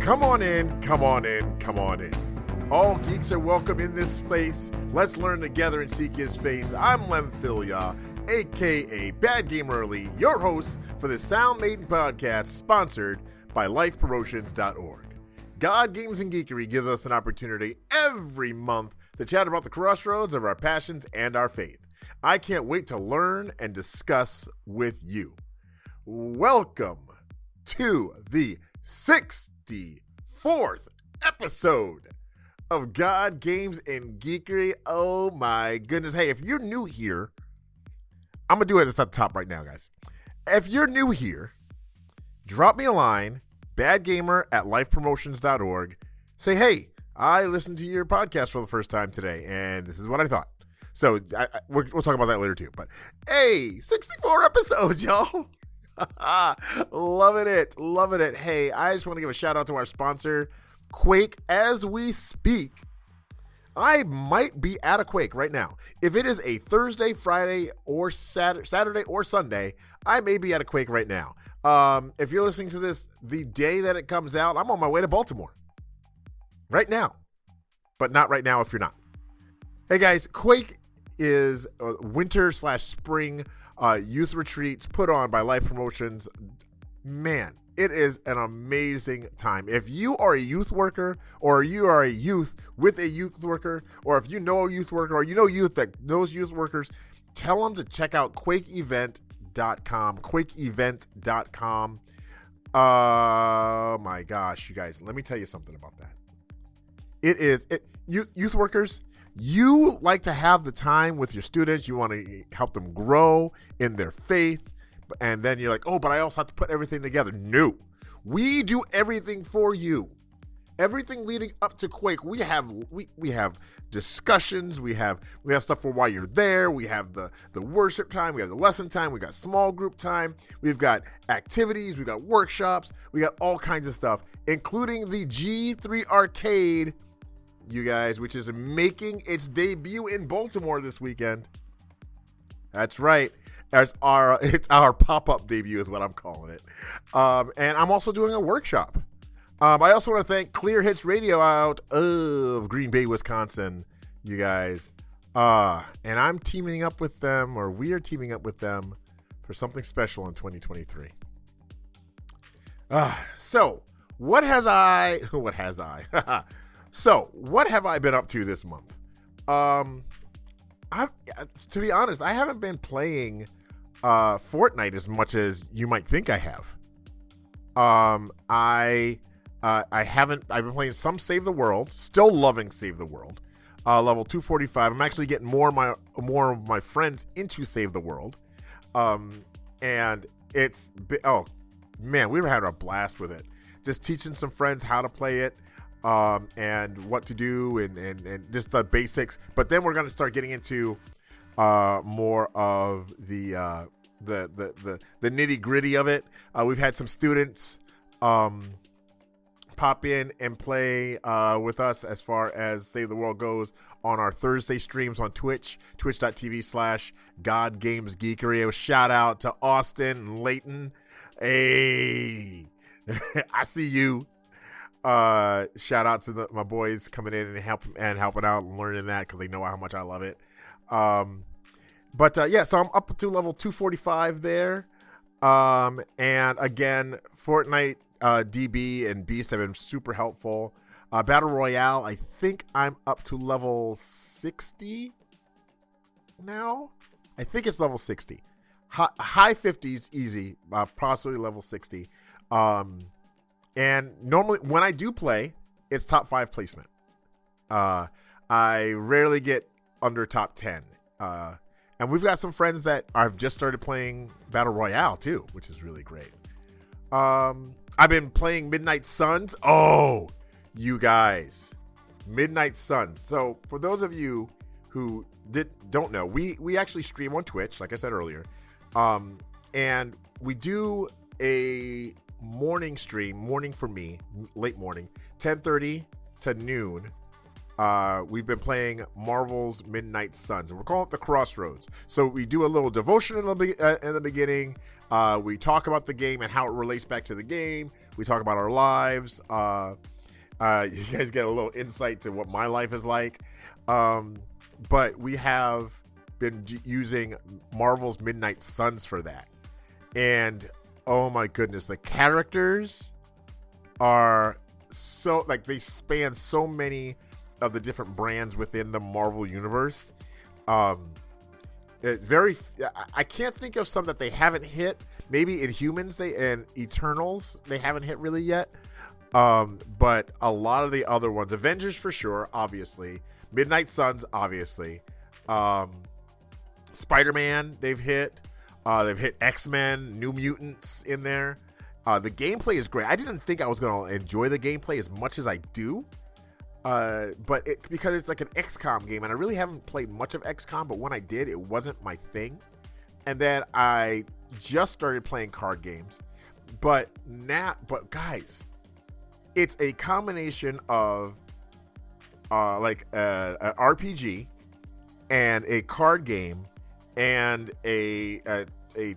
Come on in, come on in, come on in. All geeks are welcome in this space. Let's learn together and seek his face. I'm Lem Filia, aka Bad Game Early, your host for the Sound Maiden podcast, sponsored by lifepromotions.org. God, Games, and Geekery gives us an opportunity every month to chat about the crossroads of our passions and our faith. I can't wait to learn and discuss with you. Welcome to the 64th episode of God, Games, and Geekery. Oh my goodness. Hey, if you're new here, I'm going to do it at the top right now, guys. If you're new here, drop me a line, badgamer@lifepromotions.org. Say, hey, I listened to your podcast for the first time today, and this is what I thought. So we'll talk about that later too. But hey, 64 episodes, y'all. Loving it. Hey, I just want to give a shout out to our sponsor, Quake. As we speak, I might be at a Quake right now. If it is a Thursday, Friday, or Saturday or Sunday, I may be at a Quake right now. If you're listening to this the day that it comes out, I'm on my way to Baltimore right now, but not right now if you're not. Hey guys, Quake is winter/spring youth retreats put on by Life Promotions. Man, it is an amazing time. If you are a youth worker, or you are a youth with a youth worker, or if you know a youth worker, or you know youth that knows youth workers, tell them to check out quakeevent.com. Quakeevent.com. Oh my gosh, you guys, let me tell you something about that. Youth workers, you like to have the time with your students. You want to help them grow in their faith. And then you're like, oh, but I also have to put everything together. No, we do everything for you. Everything leading up to Quake, we have discussions. We have stuff for while you're there. We have the worship time. We have the lesson time. We got small group time. We've got activities. We got workshops. We got all kinds of stuff, including the G3 Arcade, you guys, which is making its debut in Baltimore this weekend. That's right. It's our pop-up debut is what I'm calling it. And I'm also doing a workshop. I also want to thank Clear Hits Radio out of Green Bay, Wisconsin, you guys. And I'm teaming up with them, or we are teaming up with them for something special in 2023. So what have I been up to this month? To be honest, I haven't been playing Fortnite as much as you might think I have. I've been playing some Save the World, still loving Save the World. Level 245. I'm actually getting more of my friends into Save the World. And it's oh man, we were having a blast with it. Just teaching some friends how to play it. And what to do and just the basics, but then we're going to start getting into more of the nitty gritty of it. We've had some students pop in and play with us as far as Save the World goes on our Thursday streams on twitch.tv/GodGamesGeekery. A shout out to Austin and Layton. Hey, I see you. Shout out to my boys coming in and helping out and learning that because they know how much I love it. So I'm up to level 245 there. And again, Fortnite, DB and Beast have been super helpful. Battle Royale, I think I'm up to level 60 now. I think it's level 60. High 50s easy, possibly level 60. And normally when I do play, it's top 5 placement. I rarely get under top 10. And we've got some friends that I've just started playing Battle Royale too, which is really great. I've been playing Midnight Suns. Oh, you guys, Midnight Suns. So for those of you who don't know, we actually stream on Twitch, like I said earlier. And we do a morning stream, morning for me, late morning, 10:30 to noon we've been playing Marvel's Midnight Suns, and we're calling it the Crossroads. So we do a little devotion in the beginning. We talk about the game and how it relates back to the game. We talk about our lives. You guys get a little insight to what my life is like. But we have been using Marvel's Midnight Suns for that. And oh my goodness, the characters are so, like, they span so many of the different brands within the Marvel universe. I can't think of some that they haven't hit. Maybe Inhumans and Eternals they haven't hit really yet. But a lot of the other ones, Avengers for sure, obviously, Midnight Suns, obviously, Spider-Man they've hit X-Men, New Mutants in there. The gameplay is great. I didn't think I was going to enjoy the gameplay as much as I do. But because it's like an XCOM game, and I really haven't played much of XCOM, but when I did, it wasn't my thing. And then I just started playing card games. But guys, it's a combination of an RPG and a card game and a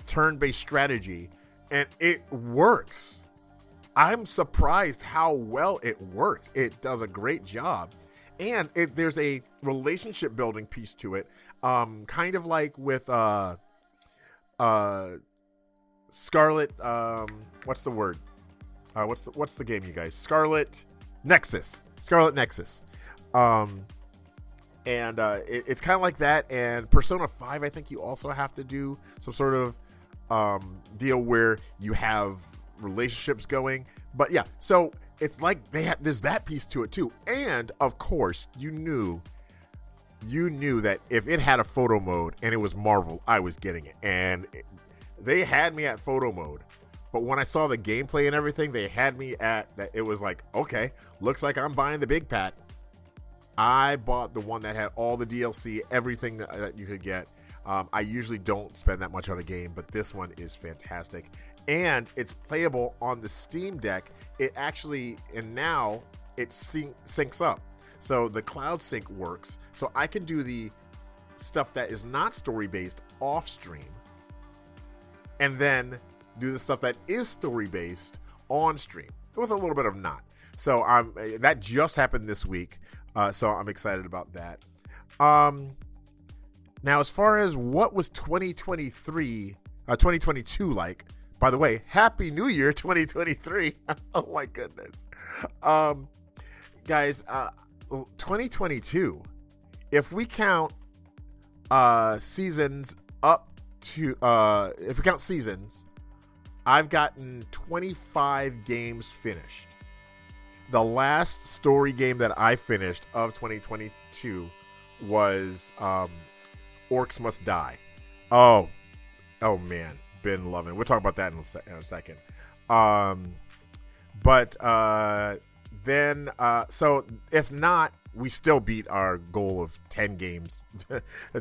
turn-based strategy, and it works. I'm surprised how well it works. It does a great job. And there's a relationship building piece to it. Kind of like with Scarlet, what's the word? What's the game, you guys? Scarlet Nexus. It's kind of like that. And Persona 5, I think you also have to do some sort of deal where you have relationships going. But yeah, so it's like there's that piece to it too. And of course, you knew that if it had a photo mode and it was Marvel, I was getting it. And they had me at photo mode. But when I saw the gameplay and everything, they had me at that. It was like, okay, looks like I'm buying the big pack. I bought the one that had all the DLC, everything that you could get. I usually don't spend that much on a game, but this one is fantastic. And it's playable on the Steam Deck. It actually, and now it syncs up. So the cloud sync works. So I can do the stuff that is not story-based off stream, and then do the stuff that is story-based on stream with a little bit of not. So that just happened this week. So I'm excited about that. Now, as far as what was 2022 like, by the way, Happy New Year 2023. Oh my goodness. Guys, 2022, if we count seasons up to, if we count seasons, I've gotten 25 games finished. The last story game that I finished of 2022 was Orcs Must Die. Oh man, been loving it. We'll talk about that in a second. So if not, we still beat our goal of 10 games,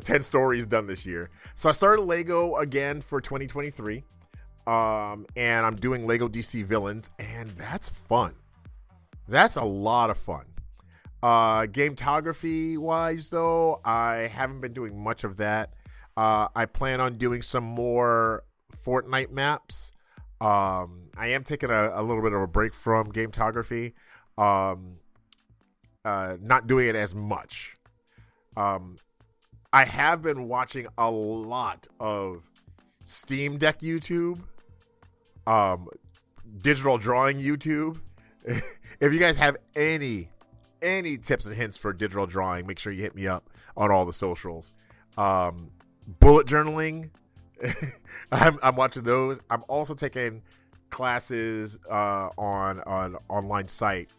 10 stories done this year. So I started Lego again for 2023. And I'm doing Lego DC Villains, and that's fun. That's a lot of fun. Gametography wise though, I haven't been doing much of that. I plan on doing some more Fortnite maps. I am taking a little bit of a break from gametography. Not doing it as much. I have been watching a lot of Steam Deck YouTube, digital drawing YouTube. If you guys have any tips and hints for digital drawing, make sure you hit me up on all the socials. Bullet journaling, I'm watching those. I'm also taking classes on an online site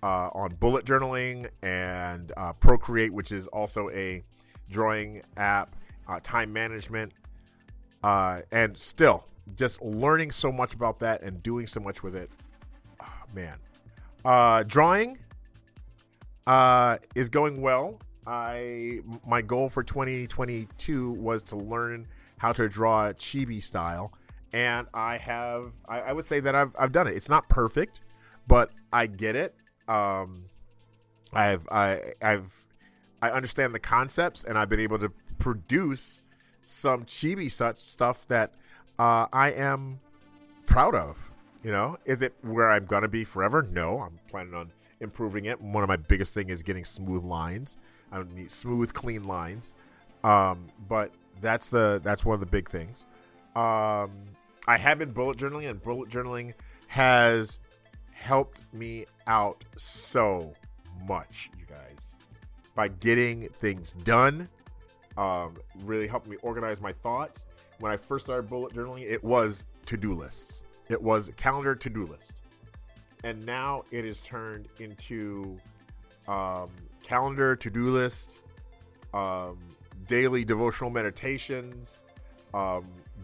on bullet journaling and Procreate, which is also a drawing app, time management, and still just learning so much about that and doing so much with it. Oh, man. Drawing is going well. My goal for 2022 was to learn how to draw chibi style, and I would say that I've done it. It's not perfect, but I get it. I understand the concepts, and I've been able to produce some chibi such stuff that I am proud of. You know, is it where I'm gonna be forever? No, I'm planning on improving it. One of my biggest thing is getting smooth lines. I don't need smooth, clean lines. But that's one of the big things. I have been bullet journaling, and bullet journaling has helped me out so much, you guys, by getting things done. Really helped me organize my thoughts. When I first started bullet journaling, it was to-do lists. It was a calendar to-do list. And now it is turned into calendar to-do list, daily devotional meditations,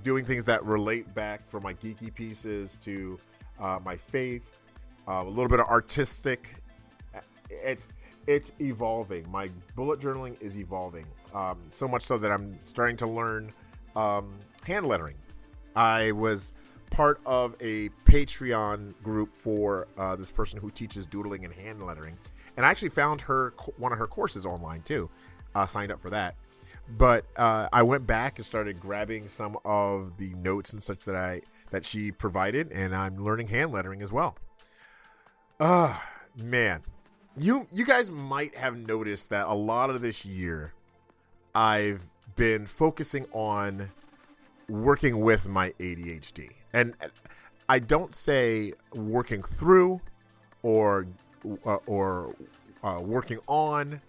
doing things that relate back from my geeky pieces to my faith, a little bit of artistic. It's evolving. My bullet journaling is evolving, so much so that I'm starting to learn hand lettering. I was part of a Patreon group for this person who teaches doodling and hand lettering, and I actually found one of her courses online too. Signed up for that, but I went back and started grabbing some of the notes and such that she provided, and I'm learning hand lettering as well. Man, you guys might have noticed that a lot of this year I've been focusing on working with my ADHD. And I don't say working through or working on.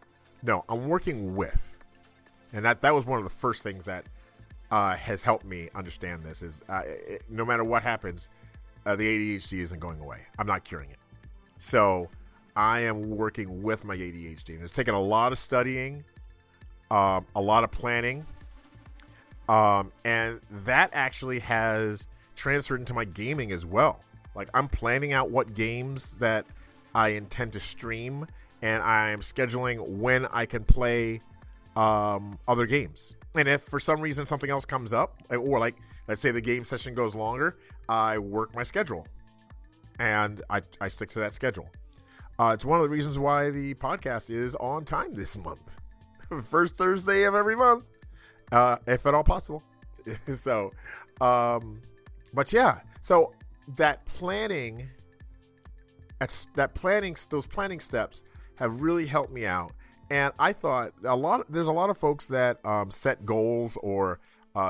No, I'm working with. And that was one of the first things that has helped me understand this is no matter what happens, the ADHD isn't going away. I'm not curing it. So I am working with my ADHD. And it's taken a lot of studying, a lot of planning. And that actually has transferred into my gaming as well. Like, I'm planning out what games that I intend to stream, and I'm scheduling when I can play other games. And if for some reason something else comes up, or like, let's say the game session goes longer, I work my schedule and I stick to that schedule. It's one of the reasons why the podcast is on time this month. First Thursday of every month, if at all possible. So, but yeah, so those planning steps have really helped me out. And I thought there's a lot of folks that set goals, or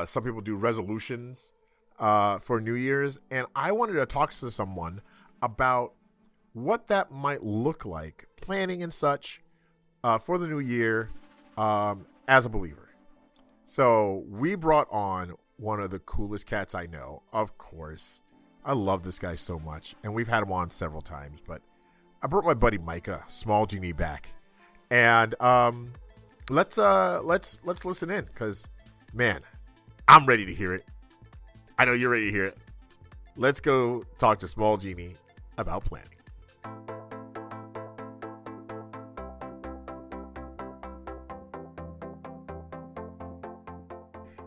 some people do resolutions for New Year's. And I wanted to talk to someone about what that might look like, planning and such for the new year as a believer. So we brought on one of the coolest cats I know, of course. I love this guy so much, and we've had him on several times, but I brought my buddy Micah, Small Genie, back. And let's listen in, because, man, I'm ready to hear it. I know you're ready to hear it. Let's go talk to Small Genie about planning.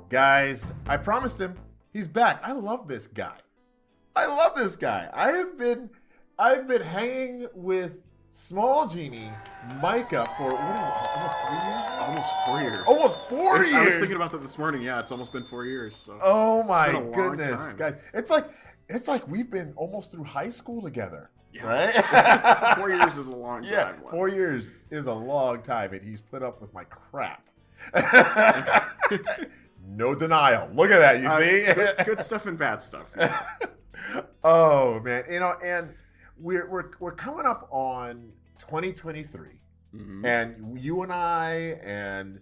Guys, I promised him he's back. I love this guy. I've been hanging with Small Genie, Micah, for what is it? Almost 3 years? Almost 4 years. I was thinking about that this morning. Yeah, it's almost been 4 years. So. Oh my goodness, guys! It's like we've been almost through high school together. Yeah. Right? 4 years is a long time. Yeah, 4 years is a long time, and he's put up with my crap. No denial. Look at that. You see, good stuff and bad stuff. Oh man, and we're coming up on 2023, and you and I and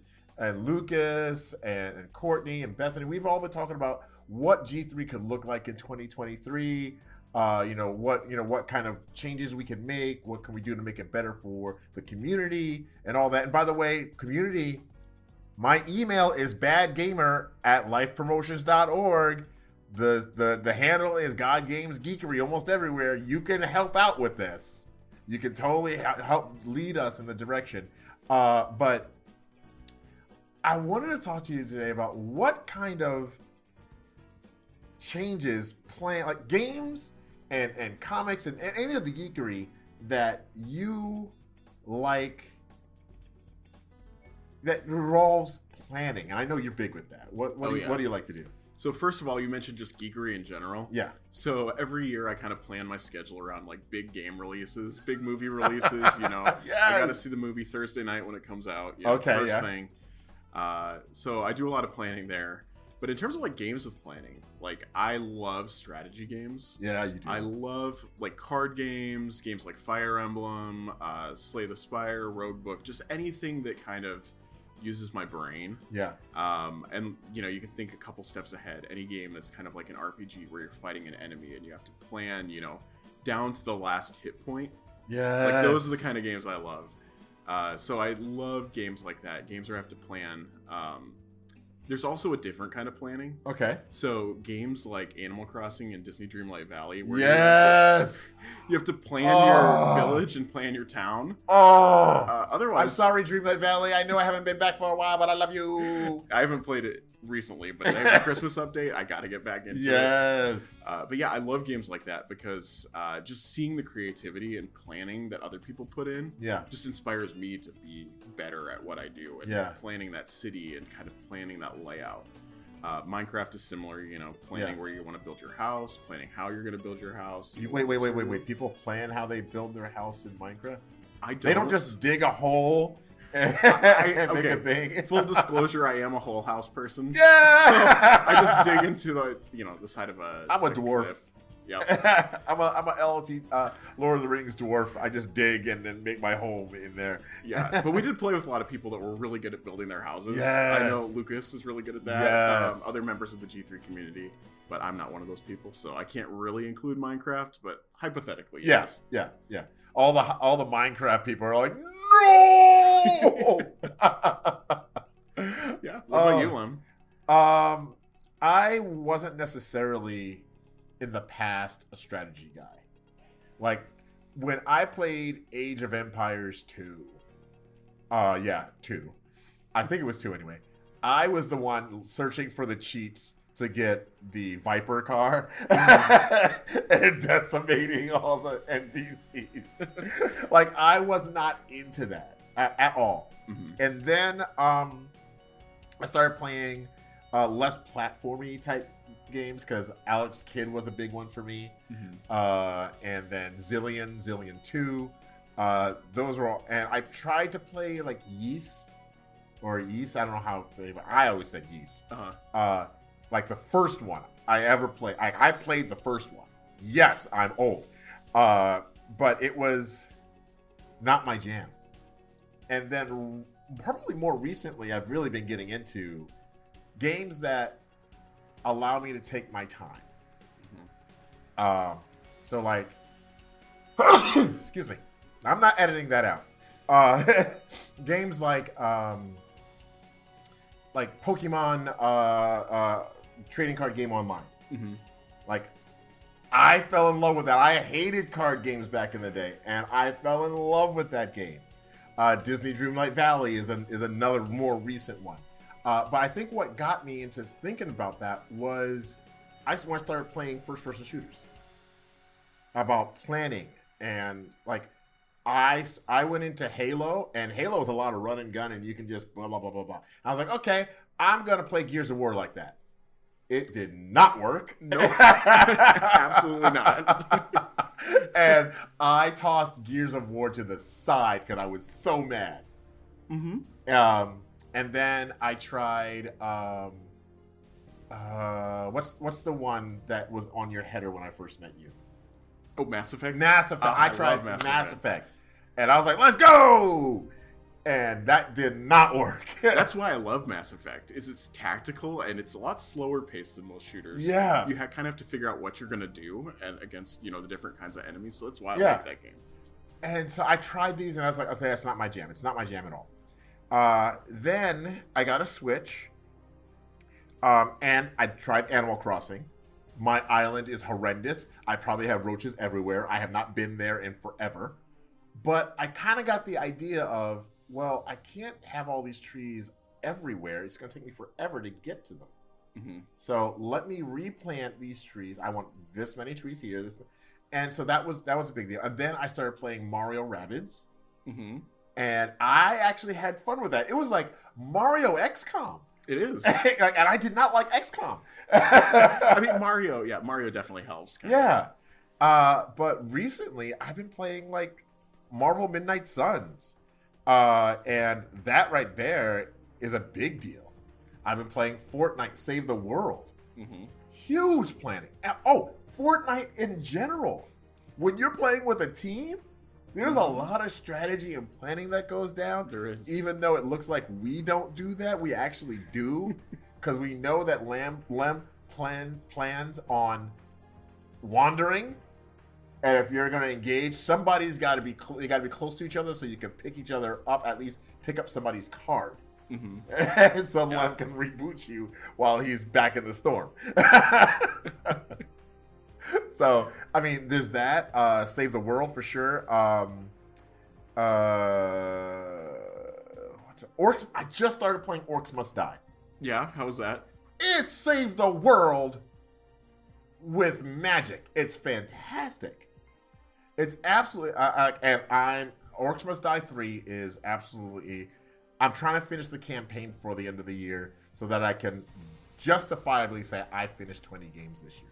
Lucas and Courtney and Bethany, we've all been talking about what G3 could look like in 2023. What kind of changes we can make, what can we do to make it better for the community and all that. And by the way, community, my email is badgamer@lifepromotions.org. The handle is God Games Geekery almost everywhere. You can help out with this. You can totally help lead us in the direction. But I wanted to talk to you today about what kind of changes like games and comics and any of the geekery that you like that involves planning. And I know you're big with that. What do you like to do? So first of all, you mentioned just geekery in general. Yeah. So every year I kind of plan my schedule around like big game releases, big movie releases. Yes! I got to see the movie Thursday night when it comes out. Okay, first thing. So I do a lot of planning there. But in terms of like games with planning, like I love strategy games. Yeah, you do. I love like card games, games like Fire Emblem, Slay the Spire, Rogue Book, just anything that kind of uses my brain. Yeah. And you can think a couple steps ahead. Any game that's kind of like an RPG where you're fighting an enemy and you have to plan, down to the last hit point. Yeah. Like those are the kind of games I love. So I love games like that. Games where I have to plan. There's also a different kind of planning. Okay. So games like Animal Crossing and Disney Dreamlight Valley, where yes, you have to plan your village and plan your town. Otherwise, I'm sorry, Dreamlight Valley. I know I haven't been back for a while, but I love you. I haven't played it recently, but they have a Christmas update. I got to get back into it. Yes. But yeah, I love games like that because just seeing the creativity and planning that other people put in, just inspires me to be better at what I do and planning that city and kind of planning that layout. Minecraft is similar, planning where you want to build your house, planning how you're going to build your house. Wait. People plan how they build their house in Minecraft? They don't just dig a hole and make a thing. Full disclosure, I am a whole house person. Yeah. So I just dig into the side of a. I'm a dwarf. Cliff. Yep. I'm a LT Lord of the Rings dwarf. I just dig and then make my home in there. Yeah, but we did play with a lot of people that were really good at building their houses. Yes. I know Lucas is really good at that. Yes. Other members of the G3 community, but I'm not one of those people, so I can't really include Minecraft. But hypothetically, yes. Yeah. All the Minecraft people are like, no. Yeah. What about you, Lem? I wasn't necessarily in the past a strategy guy. Like when I played Age of Empires 2. 2. I think it was 2 anyway. I was the one searching for the cheats to get the Viper car and decimating all the NPCs. Like I was not into that at all. Mm-hmm. And then I started playing less platformy type games because Alex Kidd was a big one for me. Mm-hmm. And then Zillion 2. Those were all, and I tried to play like Ys. I don't know how, but I always said Ys. Like the first one I ever played. I played the first one. Yes, I'm old. But it was not my jam. And then probably more recently, I've really been getting into games that allow me to take my time. Mm-hmm. So like, excuse me, I'm not editing that out. Games like Pokemon trading card game online. Mm-hmm. Like, I fell in love with that. I hated card games back in the day, and I fell in love with that game. Disney Dreamlight Valley is another more recent one. But I think what got me into thinking about that was when I started playing first-person shooters. About planning and like I went into Halo, and Halo is a lot of run and gun, and you can just blah blah blah blah blah. I was like, okay, I'm gonna play Gears of War like that. It did not work. No, absolutely not. And I tossed Gears of War to the side because I was so mad. Mm-hmm. And then I tried. What's the one that was on your header when I first met you? Oh, Mass Effect. Mass Effect. I tried Mass Effect, and I was like, "Let's go!" And that did not work. That's why I love Mass Effect. It's tactical and it's a lot slower paced than most shooters. Yeah, you kind of have to figure out what you're gonna do and against the different kinds of enemies. So that's why I like that game. And so I tried these, and I was like, "Okay, that's not my jam. It's not my jam at all." Then I got a Switch, and I tried Animal Crossing. My island is horrendous. I probably have roaches everywhere. I have not been there in forever. But I kind of got the idea of, well, I can't have all these trees everywhere. It's going to take me forever to get to them. Mm-hmm. So let me replant these trees. I want this many trees here. And so that was a big deal. And then I started playing Mario Rabbids. Mm-hmm. And I actually had fun with that. It was like Mario XCOM. It is. And I did not like XCOM. I mean, Mario definitely helps. But recently, I've been playing like Marvel Midnight Suns. And that right there is a big deal. I've been playing Fortnite Save the World. Mm-hmm. Huge planning. Fortnite in general. When you're playing with a team, there's a lot of strategy and planning that goes down. There is. Even though it looks like we don't do that, we actually do. Because we know that Lem plans on wandering. And if you're going to engage, somebody's got to be close to each other so you can pick each other up, at least pick up somebody's card. Mm-hmm. So Lem can reboot you while he's back in the storm. So, I mean, there's that. Save the World for sure. Orcs. I just started playing Orcs Must Die. Yeah, how was that? It saved the world with magic. It's fantastic. It's absolutely. Orcs Must Die 3 is absolutely. I'm trying to finish the campaign for the end of the year so that I can justifiably say I finished 20 games this year.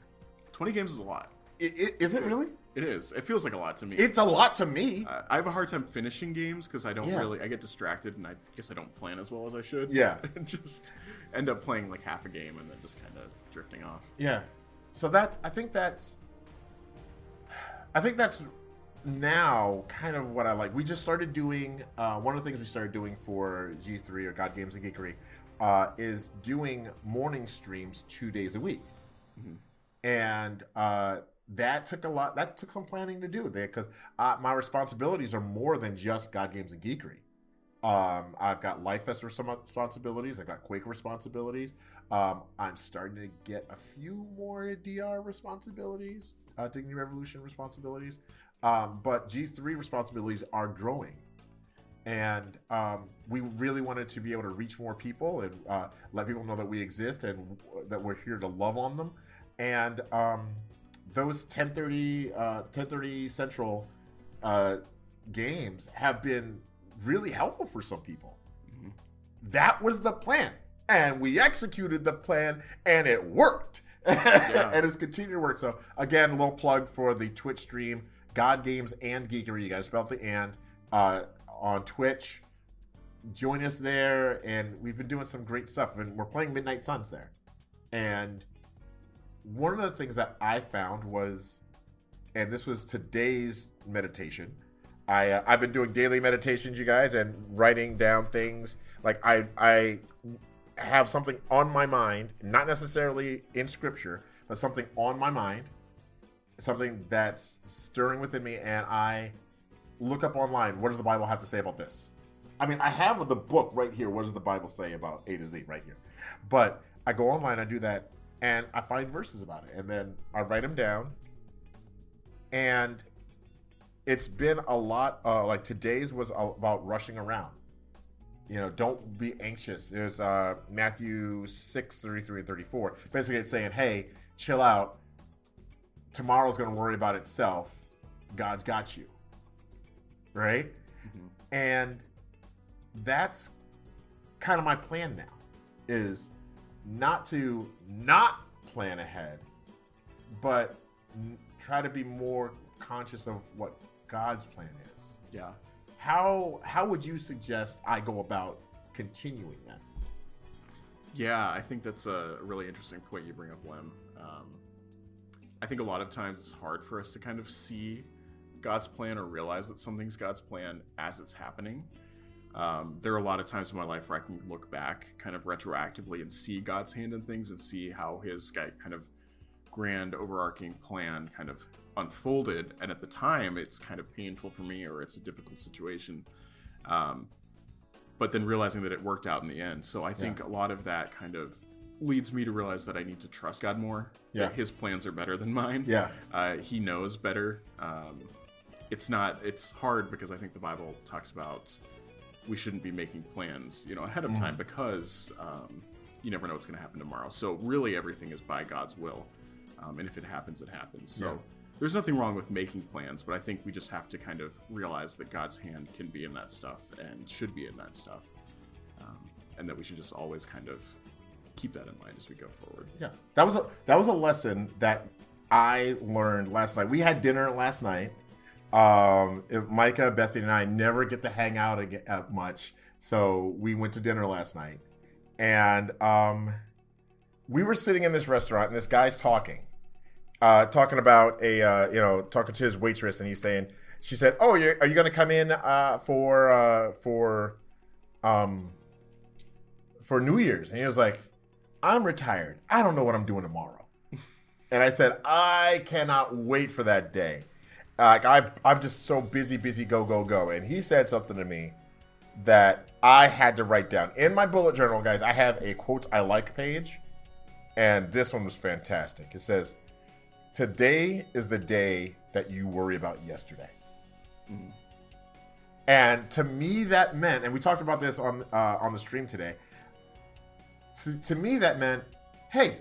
20 games is a lot. Is it really? It is. It feels like a lot to me. It's a lot to me. I have a hard time finishing games because I don't I get distracted and I guess I don't plan as well as I should. Yeah. And just end up playing like half a game and then just kind of drifting off. Yeah. So I think that's now kind of what I like. We just started doing, one of the things we started doing for G3 or God Games and Geekery is doing morning streams 2 days a week. Mm-hmm. And that took some planning to do there because my responsibilities are more than just God Games and Geekery. I've got Life Fest responsibilities. I've got Quake responsibilities. I'm starting to get a few more DR responsibilities, Dignity Revolution responsibilities. But G3 responsibilities are growing. And we really wanted to be able to reach more people and let people know that we exist and that we're here to love on them. And those 10:30 Central games have been really helpful for some people. Mm-hmm. That was the plan. And we executed the plan, and it worked. Yeah. And it's continued to work. So, again, a little plug for the Twitch stream, God Games and Geekery. You got to spell the and on Twitch. Join us there, and we've been doing some great stuff. And we're playing Midnight Suns there. And one of the things that I found was, and this was today's meditation, I've been doing daily meditations, you guys, and writing down things. Like I have something on my mind, not necessarily in scripture, but something on my mind, something that's stirring within me, and I look up online, what does the Bible have to say about this? I mean, I have the book right here. What does the Bible say about A to Z right here? But I go online, I do that, and I find verses about it, and then I write them down. And it's been a lot, like today's was about rushing around. You know, don't be anxious. There's Matthew 6:33 and 34. Basically, it's saying, hey, chill out. Tomorrow's going to worry about itself. God's got you. Right? Mm-hmm. And that's kind of my plan now, is not to not plan ahead, but try to be more conscious of what God's plan is. Yeah. How would you suggest I go about continuing that? Yeah, I think that's a really interesting point you bring up, Lem. I think a lot of times it's hard for us to kind of see God's plan or realize that something's God's plan as it's happening. There are a lot of times in my life where I can look back kind of retroactively and see God's hand in things and see how his kind of grand overarching plan kind of unfolded, and at the time it's kind of painful for me or it's a difficult situation, but then realizing that it worked out in the end. So I think a lot of that kind of leads me to realize that I need to trust God more. That his plans are better than mine. He knows better. It's hard because I think the Bible talks about we shouldn't be making plans ahead of time because you never know what's going to happen tomorrow. So really everything is by God's will, and if it happens, it happens. So there's nothing wrong with making plans, but I think we just have to kind of realize that God's hand can be in that stuff and should be in that stuff. And that we should just always kind of keep that in mind as we go forward. Yeah, that was a lesson that I learned last night. We had dinner last night. Micah, Bethany, and I never get to hang out again much, so we went to dinner last night, and we were sitting in this restaurant, and this guy's talking about talking to his waitress, and she said, "Oh, are you going to come in for New Year's?" And he was like, "I'm retired. I don't know what I'm doing tomorrow." And I said, "I cannot wait for that day. I'm just so busy, go." And he said something to me that I had to write down. In my bullet journal, guys, I have a quotes I like page. And this one was fantastic. It says, "Today is the day that you worry about yesterday." Mm. And to me, that meant, and we talked about this on the stream today, to me, that meant, hey,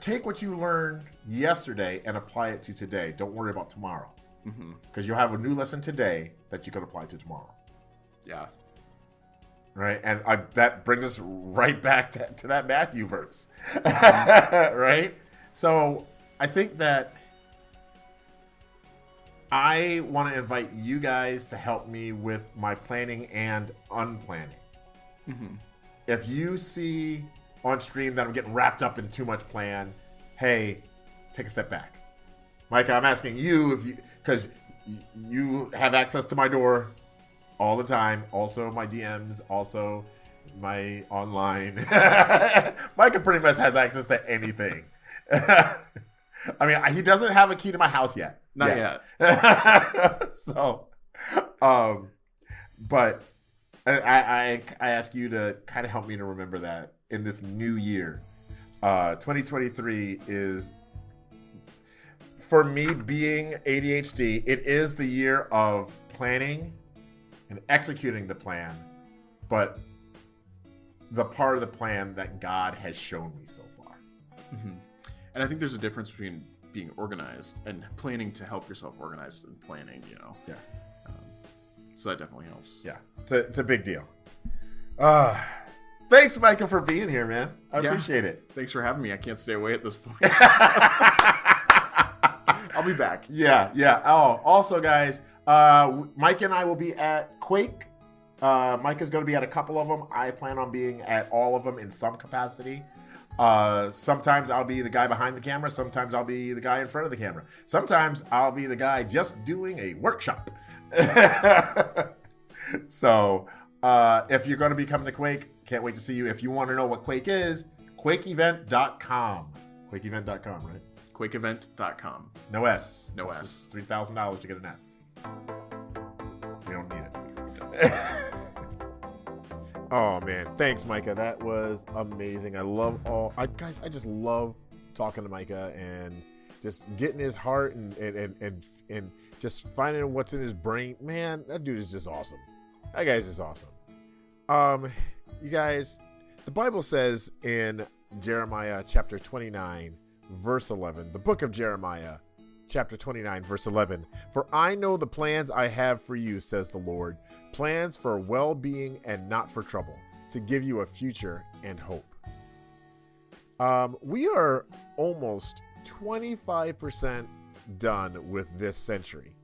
take what you learned yesterday and apply it to today. Don't worry about tomorrow, because you'll have a new lesson today that you can apply to tomorrow. Yeah. Right, and that brings us right back to that Matthew verse, right? So I think that I want to invite you guys to help me with my planning and unplanning. Mm-hmm. If you see on stream that I'm getting wrapped up in too much plan, hey, take a step back. Micah, I'm asking you because you have access to my door all the time, also my DMs, also my online. Micah pretty much has access to anything. I mean, he doesn't have a key to my house yet. Not yet. So, but I ask you to kind of help me to remember that in this new year. 2023 is, for me being ADHD, it is the year of planning and executing the plan, but the part of the plan that God has shown me so far. Mm-hmm. And I think there's a difference between being organized and planning to help yourself organize and planning, Yeah. So that definitely helps. Yeah. It's a big deal. Thanks, Micah, for being here, man. I appreciate it. Thanks for having me. I can't stay away at this point. I'll be back. Yeah. Oh, also, guys, Mike and I will be at Quake. Mike is going to be at a couple of them. I plan on being at all of them in some capacity. Sometimes I'll be the guy behind the camera. Sometimes I'll be the guy in front of the camera. Sometimes I'll be the guy just doing a workshop. So if you're going to be coming to Quake, can't wait to see you. If you want to know what Quake is, quakeevent.com. Quakeevent.com, right? Quakeevent.com. No S. No S. $3,000 to get an S. We don't need it. Oh, man. Thanks, Micah. That was amazing. I just love talking to Micah and just getting his heart and just finding what's in his brain. Man, that dude is just awesome. That guy's just awesome. You guys, the Bible says in Jeremiah chapter 29, verse 11, the book of Jeremiah, chapter 29, verse 11, "For I know the plans I have for you, says the Lord, plans for well-being and not for trouble, to give you a future and hope." We are almost 25% done with this century.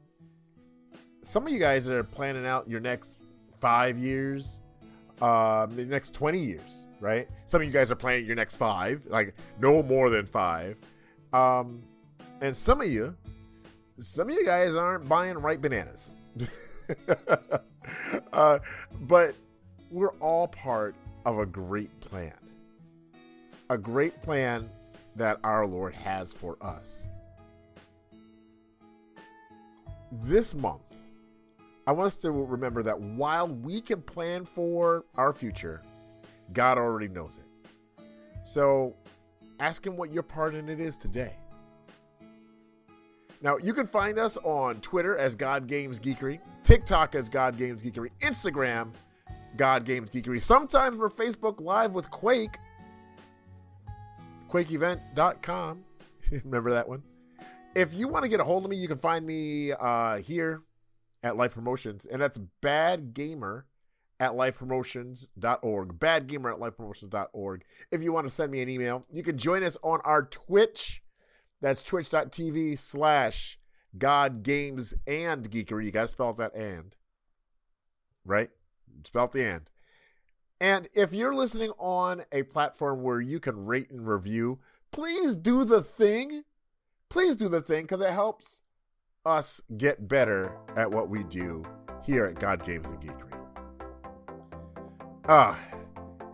Some of you guys are planning out your next 5 years, the next 20 years, right? Some of you guys are planning your next 5, like no more than 5. And some of you guys aren't buying ripe bananas. But we're all part of a great plan. A great plan that our Lord has for us. This month, I want us to remember that while we can plan for our future, God already knows it. So ask Him what your part in it is today. Now, you can find us on Twitter as God Games Geekery, TikTok as God Games Geekery, Instagram, God Games Geekery. Sometimes we're Facebook Live with Quake, quakeevent.com. Remember that one? If you want to get a hold of me, you can find me here at Life Promotions, and that's badgamer@lifepromotions.org. Badgamer@lifepromotions.org. If you want to send me an email, you can join us on our Twitch. That's twitch.tv/GodGamesAndGeekery. You got to spell out that and. Right? Spell out the and. And if you're listening on a platform where you can rate and review, please do the thing. Please do the thing, because it helps us get better at what we do here at God Games and Geekery.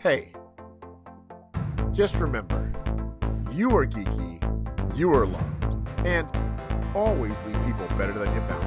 Hey, just remember, you are geeky, you are loved, and always leave people better than you found.